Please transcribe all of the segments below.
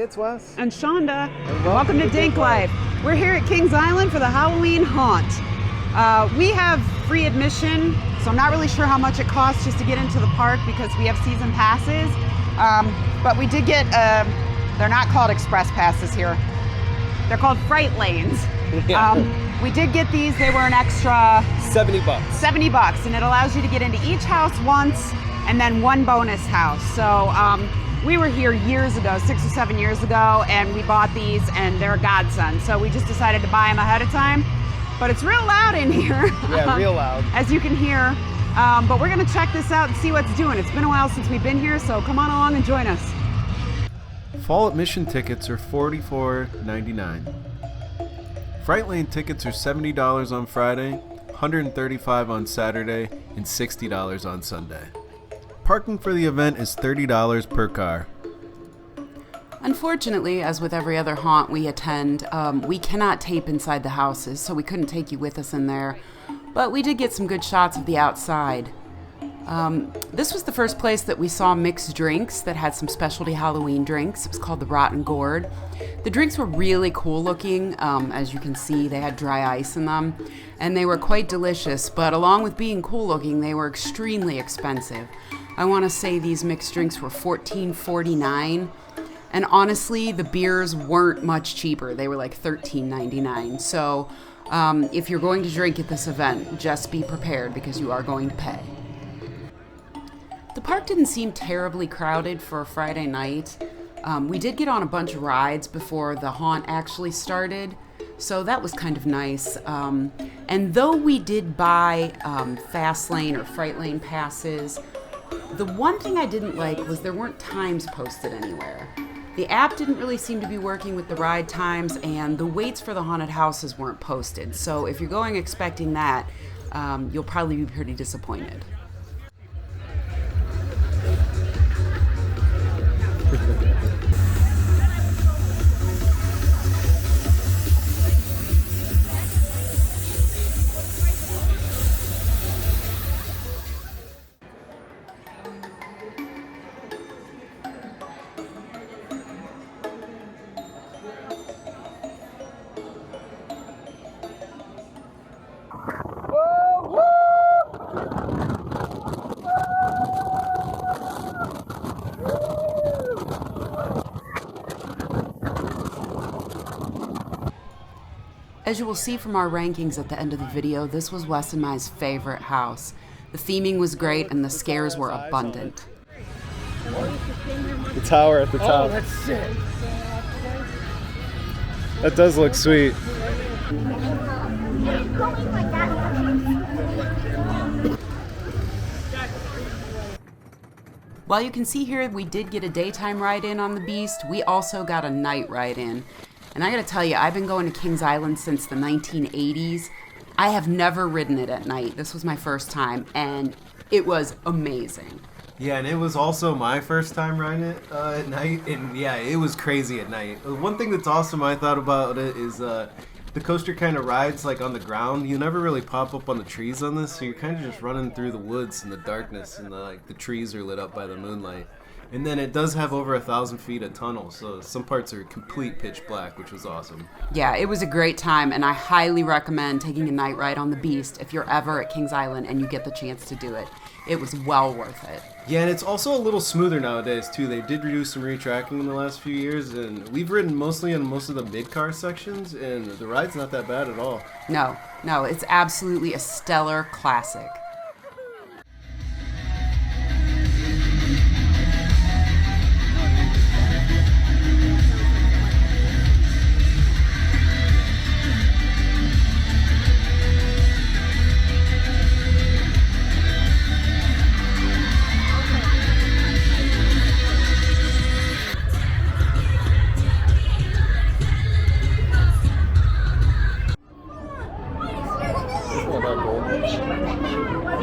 it's Wes. And Shonda. Welcome to DinkLife. We're here at Kings Island for the Halloween haunt. We have free admission, so I'm not really sure how much it costs just to get into the park because we have season passes. But we did get, they're not called express passes here. They're called fright lanes. Yeah. We did get these. They were an extra $70. $70, and it allows you to get into each house once and then one bonus house. So we were here years ago, 6 or 7 years ago, and we bought these, and they're a godsend. So we just decided to buy them ahead of time. But it's real loud in here. Yeah, real loud. As you can hear. But we're gonna check this out and see what's doing. It's been a while since we've been here, so come on along and join us. Fall admission tickets are $44.99. Fright Lane tickets are $70 on Friday, $135 on Saturday, and $60 on Sunday. Parking for the event is $30 per car. Unfortunately, as with every other haunt we attend, we cannot tape inside the houses, so we couldn't take you with us in there. But we did get some good shots of the outside. This was the first place that we saw mixed drinks that had some specialty Halloween drinks. It was called the Rotten Gourd. The drinks were really cool looking. As you can see, they had dry ice in them, and they were quite delicious, but along with being cool looking, they were extremely expensive. I want to say these mixed drinks were $14.49, and honestly, the beers weren't much cheaper. They were like $13.99. So if you're going to drink at this event, just be prepared because you are going to pay. The park didn't seem terribly crowded for a Friday night. We did get on a bunch of rides before the haunt actually started, so that was kind of nice. And though we did buy fast lane or fright lane passes, the one thing I didn't like was there weren't times posted anywhere. The app didn't really seem to be working with the ride times, and the waits for the haunted houses weren't posted. So if you're going expecting that, you'll probably be pretty disappointed. As you will see from our rankings at the end of the video, this was Wes and Mai's favorite house. The theming was great and the scares were abundant. The tower at the top. Oh, that's sick. That does look sweet. While you can see here, we did get a daytime ride in on the Beast. We also got a night ride in. And I gotta tell you, I've been going to Kings Island since the 1980s. I have never ridden it at night. This was my first time, and it was amazing. Yeah, and it was also my first time riding it at night, and yeah, it was crazy at night. One thing that's awesome I thought about it is the coaster kind of rides like on the ground. You never really pop up on the trees on this, so you're kind of just running through the woods in the darkness, and the trees are lit up by the moonlight. And then it does have over 1,000 feet of tunnel, so some parts are complete pitch black, which was awesome. Yeah, it was a great time, and I highly recommend taking a night ride on the Beast if you're ever at Kings Island and you get the chance to do it. It was well worth it. Yeah, and it's also a little smoother nowadays, too. They did reduce some retracking in the last few years, and we've ridden mostly in most of the mid-car sections, and the ride's not that bad at all. No, it's absolutely a stellar classic.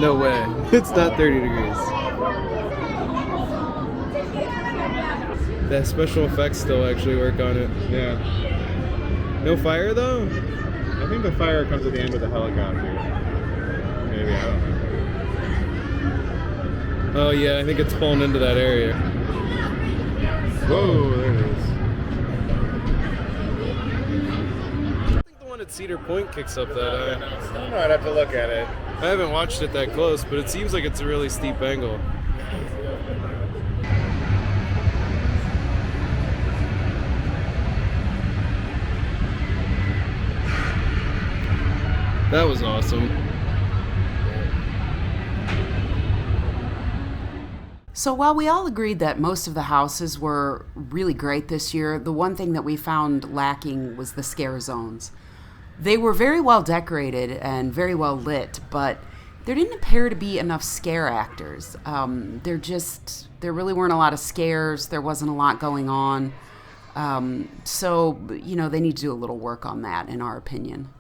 No way. It's not 30 degrees. That special effects still actually work on it. Yeah. No fire though? I think the fire comes at the end of the helicopter. Maybe, I don't know. Oh yeah, I think it's pulling into that area. Whoa, there it is. that Cedar Point kicks up that high. I don't know, I'd have to look at it. I haven't watched it that close, but it seems like it's a really steep angle. That was awesome. So while we all agreed that most of the houses were really great this year, the one thing that we found lacking was the scare zones. They were very well decorated and very well lit, but there didn't appear to be enough scare actors. There really weren't a lot of scares. There wasn't a lot going on. So, they need to do a little work on that, in our opinion.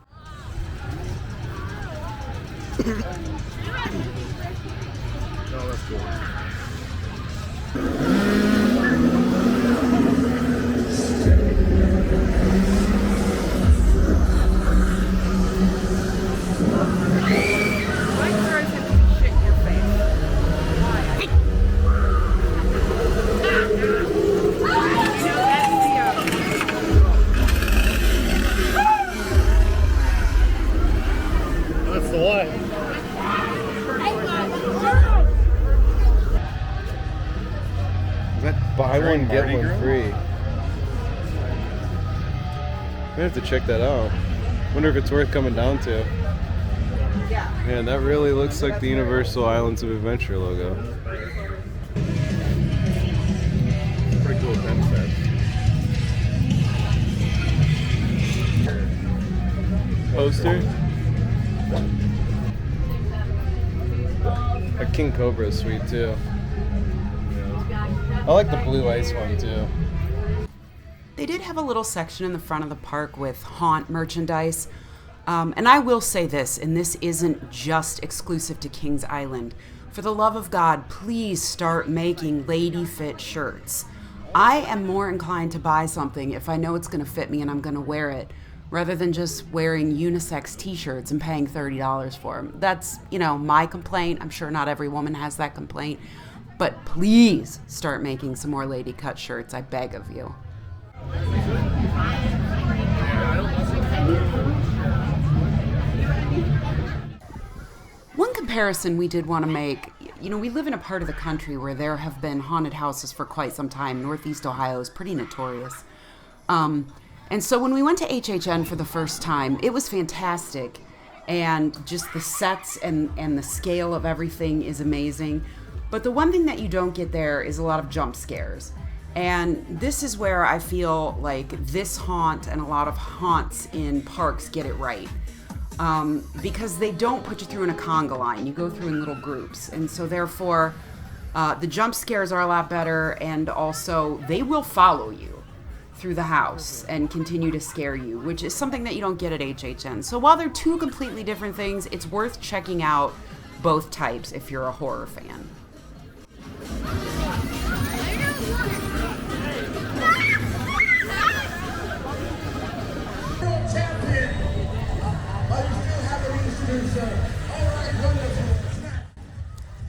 Oh, that's cool. That's the one. Is that buy one, get one free? We have to check that out. Wonder if it's worth coming down to. Yeah. Man, that really looks like the Universal Islands of Adventure logo. Pretty cool concept. Poster? That King Cobra is sweet too. I like the blue ice one too. They did have a little section in the front of the park with haunt merchandise. And I will say this, and this isn't just exclusive to Kings Island. For the love of God, please start making lady fit shirts. I am more inclined to buy something if I know it's going to fit me and I'm going to wear it, rather than just wearing unisex t-shirts and paying $30 for them. That's, my complaint. I'm sure not every woman has that complaint. But please start making some more lady cut shirts, I beg of you. One comparison we did want to make, we live in a part of the country where there have been haunted houses for quite some time. Northeast Ohio is pretty notorious. And so when we went to HHN for the first time, it was fantastic. And just the sets and the scale of everything is amazing. But the one thing that you don't get there is a lot of jump scares. And this is where I feel like this haunt and a lot of haunts in parks get it right. Because they don't put you through in a conga line. You go through in little groups. And so therefore, the jump scares are a lot better, and also they will follow you through the house and continue to scare you, which is something that you don't get at HHN. So while they're two completely different things, it's worth checking out both types if you're a horror fan.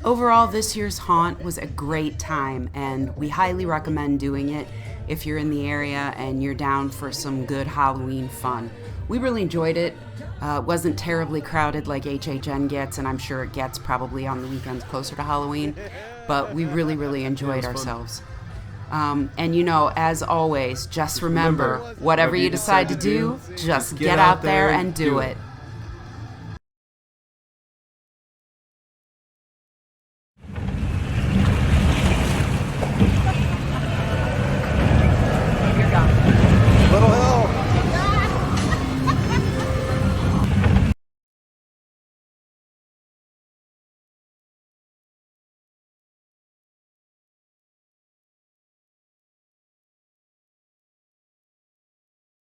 Overall, this year's haunt was a great time, and we highly recommend doing it if you're in the area and you're down for some good Halloween fun. We really enjoyed it. It wasn't terribly crowded like HHN gets, and I'm sure it gets probably on the weekends closer to Halloween, but we really, really enjoyed ourselves. And as always, just remember, whatever you decide to do, just get out there and do it.